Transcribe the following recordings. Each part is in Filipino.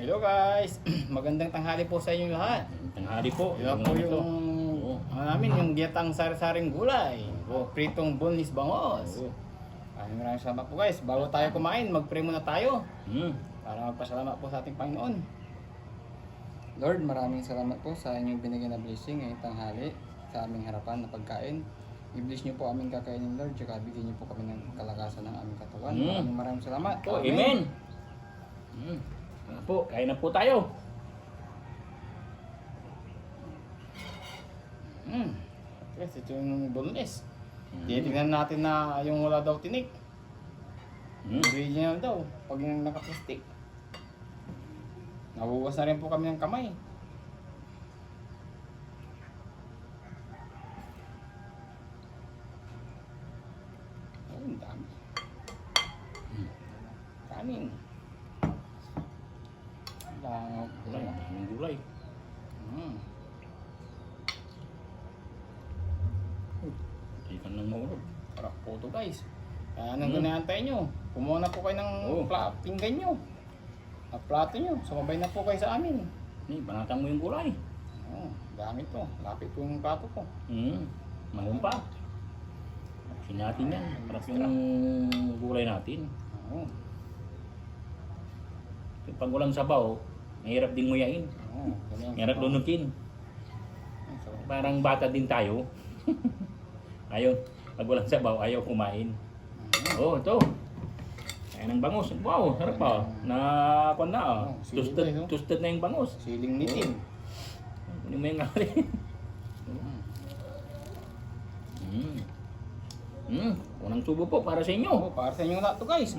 Hello guys, magandang tanghali po sa inyo lahat. Tanghali po. Ito po yung namin, yung giyatang sari-saring gulay o pritong boneless bangos. Maraming salamat po guys. Bago tayo kumain, mag-pray muna tayo para magpasalamat po sa ating Panginoon. Lord, maraming salamat po sa inyong binigyan na blessing ngayong tanghali sa aming harapan na pagkain. I-bless niyo po aming kakainin, Lord, tsaka bigyan niyo po kami ng kalakasan ng aming katawan. Maraming salamat. Oh, amen. Po, kain na po tayo. Yes, ito yung boneless. Titignan natin na yung wala daw tinik. Original daw, pag yung nakaplastic. Nabuwas na rin po kami ng kamay. Oh, ang dami. Kanin. Gulay, daming gulay. Ikan ng maulog. Sarap po ito guys. Kaya anong ganaantay nyo? Kumuha na po kayo ng pinggan nyo. At plato nyo. Sumabay na po kayo sa amin. Banatan mo yung gulay. Dami to. Lapit po yung plato ko. Mahon pa. Sin natin yan. Sarap yung gulay natin. Pag walang sabaw, mahirap din nguyain. Mahirap lunukin. Parang bata din tayo. Ayaw, pag walang sabaw, ayaw kumain. Ito. Ayan ang bangus. Wow, sarap pa. Nakakon na. Toasted na yung bangus. Siling nitin. Ano mo yung nari? Unang subo po para sa inyo. Para sa inyo lahat to guys.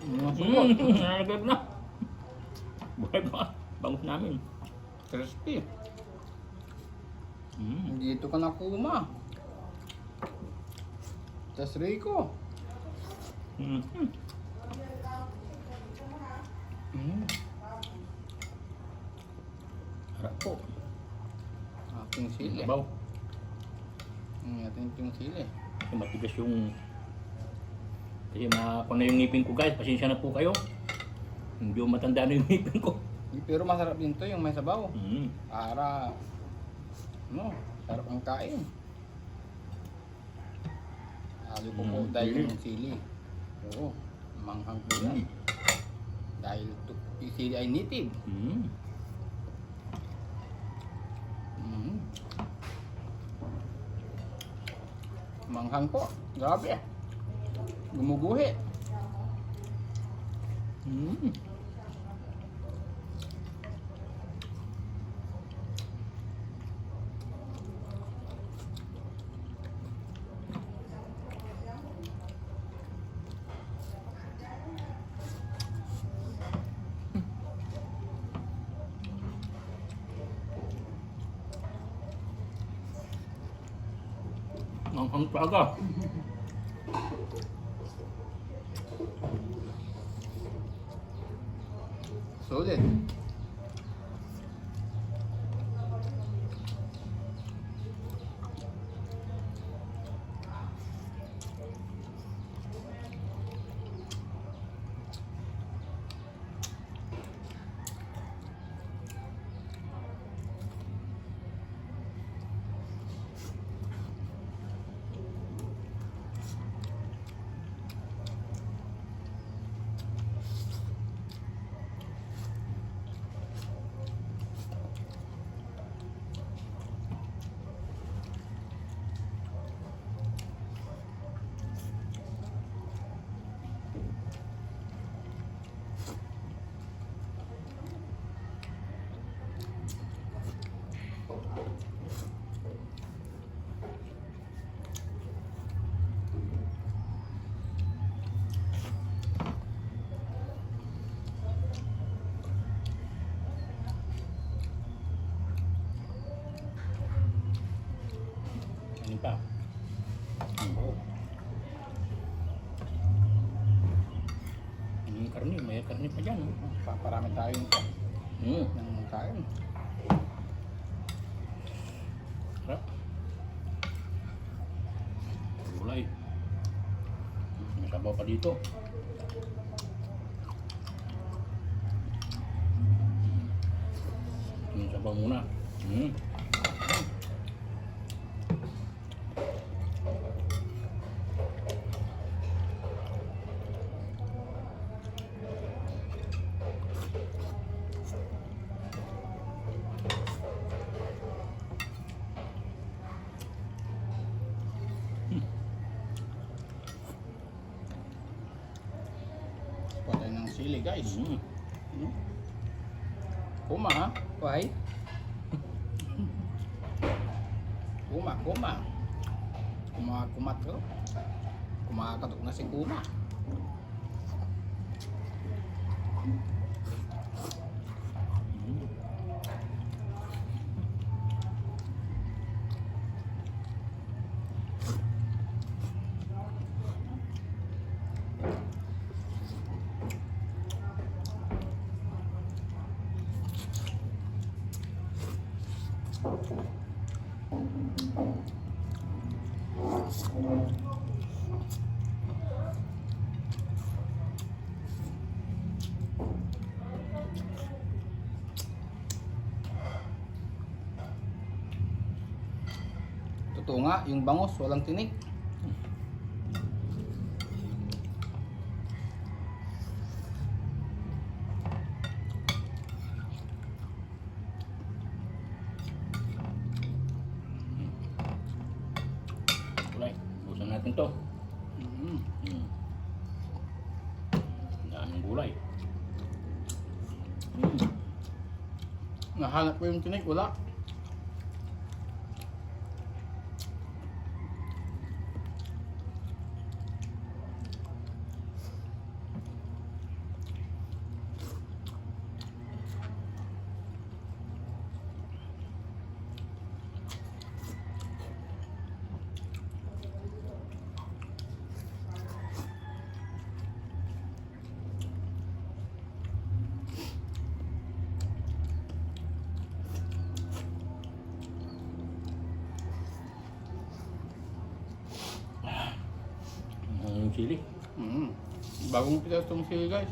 Nalagag na. Buhay pa. Bangus namin. Crispy. Dito ka na kuma. Tas Rico. Harap po. Ating sili. Sabaw. Ating yung sili. Matigas yung... Kasi kung na yung ngipin ko guys, pasensya na po kayo. Hindi matanda na yung ngipin ko. Pero masarap din to yung may sabaw. Para... sarap ang kain. Halo po po dahil yung sili. Oo, manghang po yan. Dahil yung sili ay native. Manghang po. Grabe. Gumuguhi. Ang talaga. Solid. Pa. Yung karne, may karne pa dyan. Paparami tayo ng kain. Sarap. Gulay. May sabaw pa dito. Sabaw muna. Hmm. Patay ng sili guys. Hmm. Kuma ha? Why? Kuma. Kumakumat ko. Kumakatok na si Kuma. Totoo nga, yung bangus walang tinik. Kulay. Busan natin to. Mm. Hmm. Daming gulay. Hmm. Nahanap ko yung tinik, wala. Yung sili. Bagong pitas itong sili guys.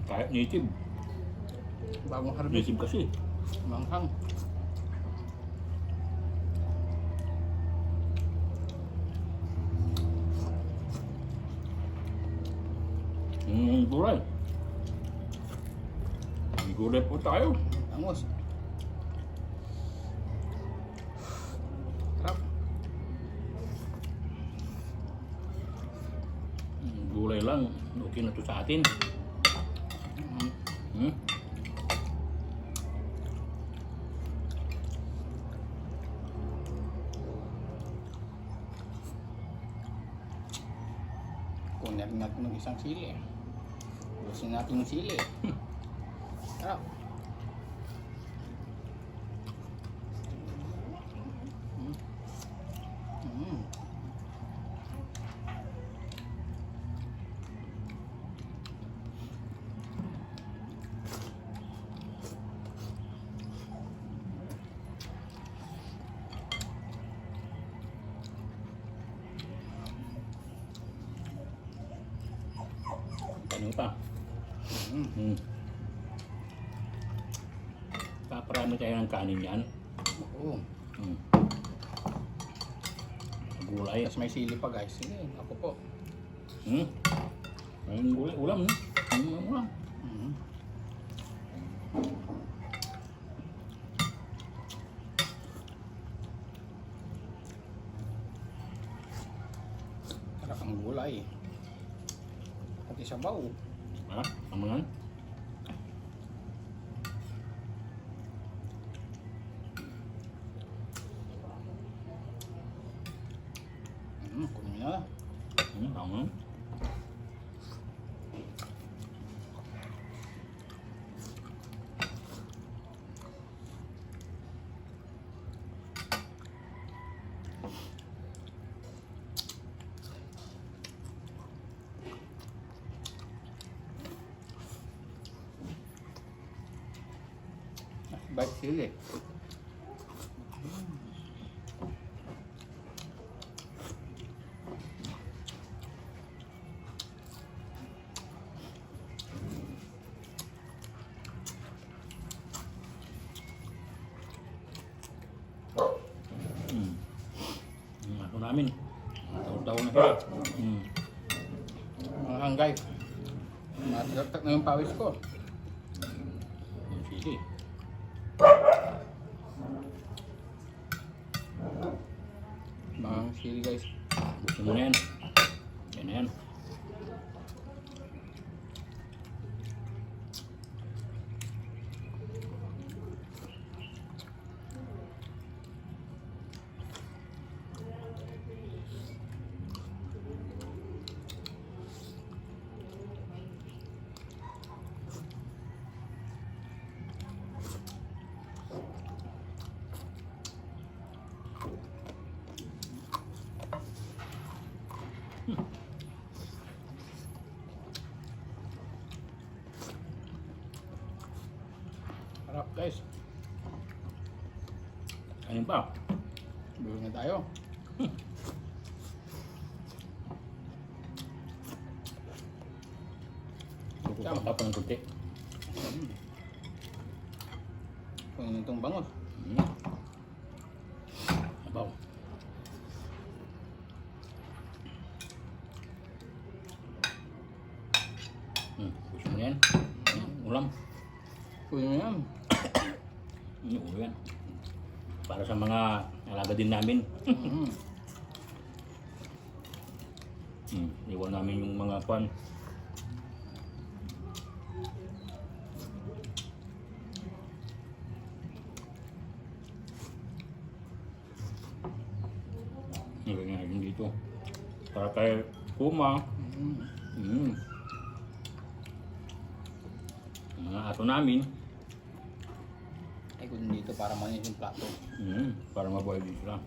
Kahit native. Bagong harvest. Native kasi. Manghang. Gulay. May gulay po tayo. Bangus. Sarap. Gulay lang. Okay na to sa atin. Hmm? Kunin natin ng isang sili. Ubusin natin yung sili. Sarap. Ano pa? Paparami tayo ng kanin yan. Oo. Gulay. Tapos may sili pa guys. Sige, ako po. Ayun gulay. Ulam. Ulam. Sarap ang gulay. Pati sabaw. Ha? Amangan? Kunin na. Amangan? Bait sili. namin. Taon-taon na hirap. Mga hanggay. Matagtag na yung pawis ko. Sige. Mga sili guys. Gusto mo na yan. Yan na yan. Harap guys. Ano pa? Bulong na tayo. Kukuha pa ng kunti. Kung itong bangos. Abaw. Gusto mo na yan? Ulam. Kunin mo yan. Ulo yan. Para sa mga alaga din namin. Iwan namin yung mga kwan. Iwan namin dito. Para kay Kuma. Mga aso namin. Ay, kunin dito para manis yung plato. Para mabuhay din sila.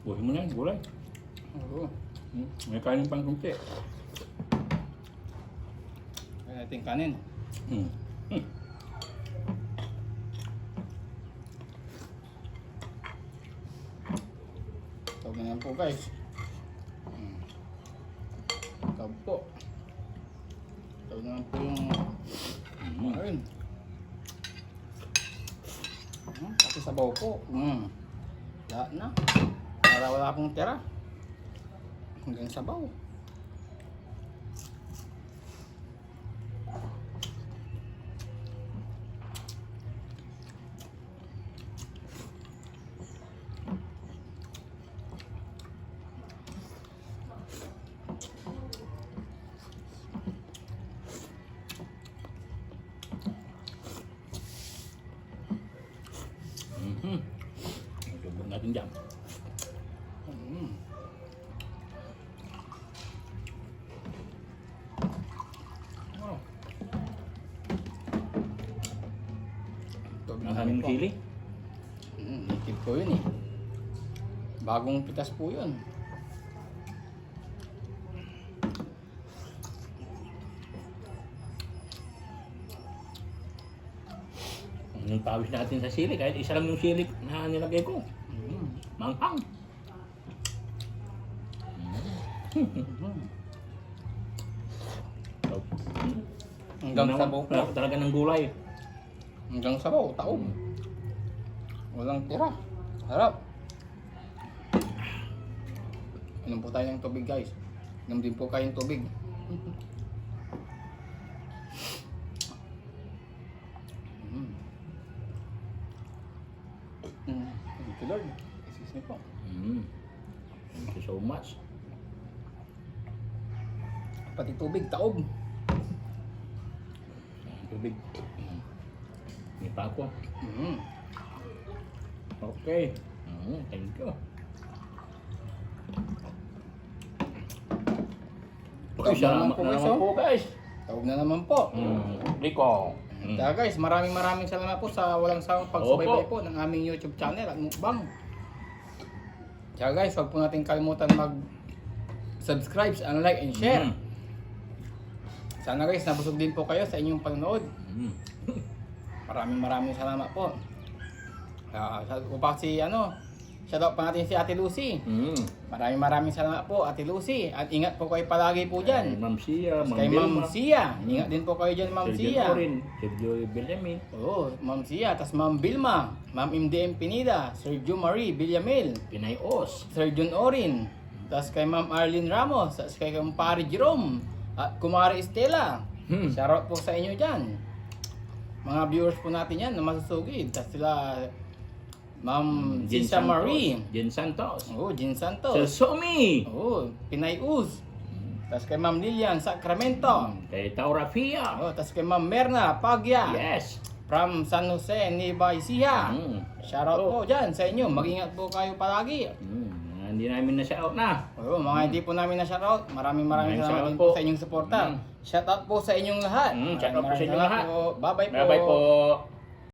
Buhay mo na yan, gulay. Oo. May kanin pang kunti. Kaya natin kanin. Tawag na yan po guys. Tawag po. Tawag na yan po yung... Ayun. Pati sabaw po. Lahat na. Para wala pong tira. Hanggang sabaw. Subok natin dyan. Ang aming sili. Native ko yun eh. Bagong pitas po yun. Yung pawis natin sa sili, kahit isa lang yung sili na nilagay ko. Manghang. Hanggang sabaw po. Talaga ng gulay. Hanggang sabaw, taob. Walang tira. Harap. Inom po tayo ng tubig guys. Inom din po kayong tubig. Thank you Lord. Excuse me po. Thank you so much. Pati tubig, taob. Tubig. May pa ako. Mm. Okay. Thank you. Taob na naman po guys. po guys. Taob na naman po. Liko. Kaya guys, maraming salamat po sa walang sawang pagsubaybay po ng aming YouTube channel at mukbang. Tsaka guys, huwag po natin kalimutan mag-subscribe, like, and share. Sana guys, nabusog din po kayo sa inyong panonood. Maraming salamat po. Shoutout pa natin si Ate Lucy. Maraming salamat po, Ate Lucy. At ingat po kayo palagi po dyan. Ma'am Sia, Ma'am Kay Vilma. Ma'am Sia. Ingat din po kayo dyan, Ma'am Sergio Sia. Orin, Sergio Benjamin. Oo, Ma'am Sia. Tapos Ma'am Vilma. Ma'am MDM Pinida. Sergio Marie Villamil. Pinay Os. Sir John Orin. Tapos kay Ma'am Arlene Ramos. Tapos kay Kumpare Jerome. At Kumare Estela. Shoutout po sa inyo dyan. Mga viewers po natin yan na masusugid. Tapos sila Ma'am Jen Sisa Santos. Marie. Jen Santos. Oo, Jin Santos. Sir Somi. Oo, Pinay Uz. Tapos kay Ma'am Lilian Sacramento. Kay Taura Fia. Oo, tapos kay Ma'am Merna Pagya. Yes. From San Jose, Nueva Ecija. Shoutout po dyan sa inyo. Mag-ingat po kayo palagi. Hindi namin na-shout na. Oo, mga hindi po namin na-shoutout. Maraming Maraming salamat salamat din po po. sa inyong suporta. Shoutout po sa inyong lahat. Shoutout po sa Maraming inyong salamat lahat. po. Bye-bye po. Bye-bye po.